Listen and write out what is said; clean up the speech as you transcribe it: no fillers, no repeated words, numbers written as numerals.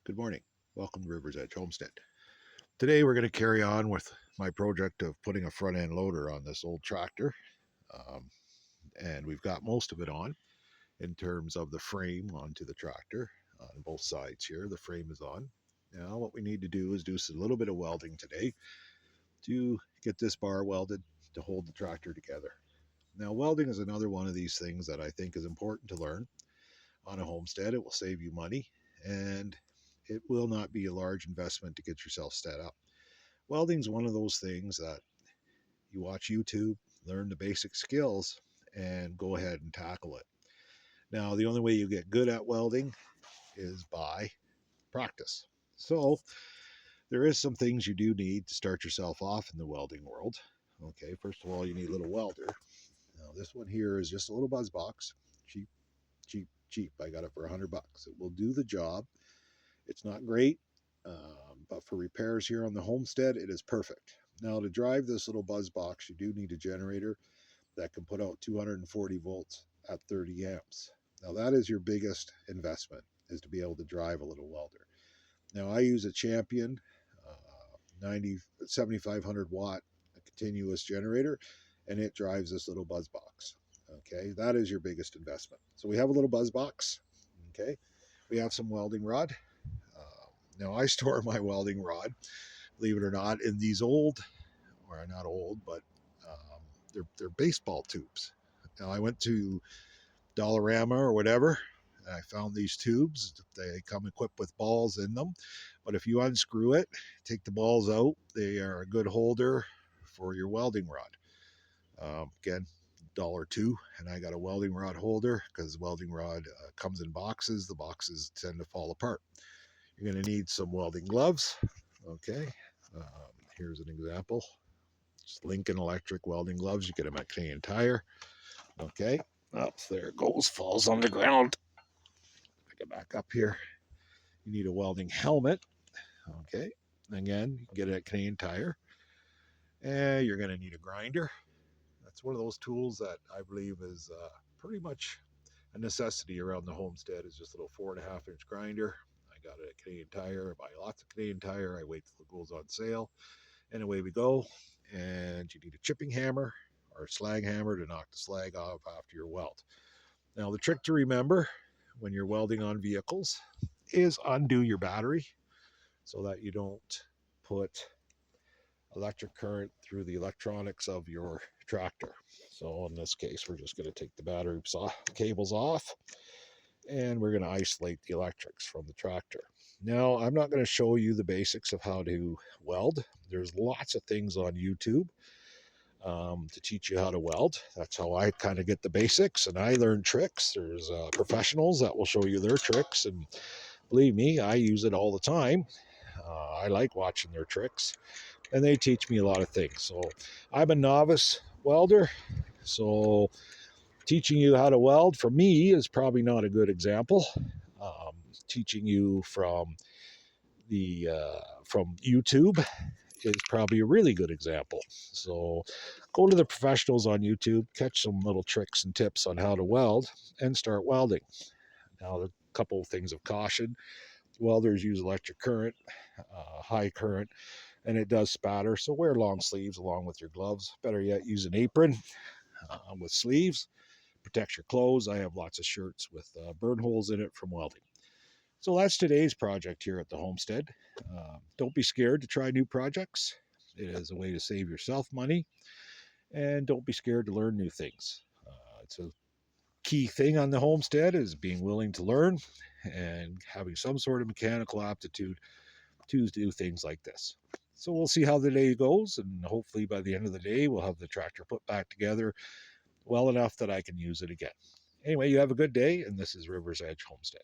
Good morning. Welcome to River's Edge Homestead. Today we're going to carry on with my project of putting a front end loader on this old tractor. Um, and we've got most of it on in terms of the frame onto the tractor on both sides here. The frame is on. Now what we need to do is do a little bit of welding today to get this bar welded to hold the tractor together. Now welding is another one of these things that I think is important to learn on a homestead. It will save you money and it will not be a large investment to get yourself set up. Welding is one of those things that you watch YouTube, learn the basic skills, and go ahead and tackle it. Now, the only way you get good at welding is by practice. So, there is some things you do need to start yourself off in the welding world. Okay, first of all, you need a little welder. Now, this one here is just a little buzz box. Cheap, cheap, cheap. I got it for $100. It will do the job. It's not great, but for repairs here on the homestead, it is perfect. Now, to drive this little buzz box, you do need a generator that can put out 240 volts at 30 amps. Now, that is your biggest investment, is to be able to drive a little welder. Now, I use a Champion 7500 watt continuous generator, and it drives this little buzz box. Okay, that is your biggest investment. So we have a little buzz box. Okay, we have some welding rod. Now I store my welding rod, believe it or not, in these old, or not old, but they're baseball tubes. Now I went to Dollarama or whatever, and I found these tubes. They come equipped with balls in them, but if you unscrew it, take the balls out, they are a good holder for your welding rod. Again, $1.02, and I got a welding rod holder because welding rod comes in boxes. The boxes tend to fall apart. You're going to need some welding gloves. Okay, here's an example. Just Lincoln Electric welding gloves. You get them at Canadian Tire. Okay, there it goes, falls on the ground. Get back up here. You need a welding helmet. Okay, again, you can get it at Canadian Tire. And you're going to need a grinder. That's one of those tools that I believe is pretty much a necessity around the homestead, is just a little 4.5-inch grinder. I got it at Canadian Tire. I buy lots of Canadian Tire. I wait till it goes on sale, and away we go. And you need a chipping hammer or a slag hammer to knock the slag off after your weld. Now, the trick to remember when you're welding on vehicles is undo your battery so that you don't put electric current through the electronics of your tractor. So in this case, we're just going to take the battery cables off, and we're going to isolate the electrics from the tractor. Now, I'm not going to show you the basics of how to weld. There's lots of things on YouTube to teach you how to weld. That's how I kind of get the basics, and I learn tricks. There's professionals that will show you their tricks, and believe me, I use it all the time. I like watching their tricks, and they teach me a lot of things. So I'm a novice welder, so teaching you how to weld for me is probably not a good example. Teaching you from YouTube is probably a really good example. So go to the professionals on YouTube, catch some little tricks and tips on how to weld, and start welding. Now, a couple of things of caution. Welders use electric current, high current, and it does spatter. So wear long sleeves along with your gloves. Better yet, use an apron with sleeves. Protect your clothes. I have lots of shirts with burn holes in it from welding. So that's today's project here at the homestead. Don't be scared to try new projects. It is a way to save yourself money, and don't be scared to learn new things. It's a key thing on the homestead is being willing to learn and having some sort of mechanical aptitude to do things like this. So we'll see how the day goes, and hopefully by the end of the day, we'll have the tractor put back together well enough that I can use it again. Anyway, you have a good day, and this is River's Edge Homestead.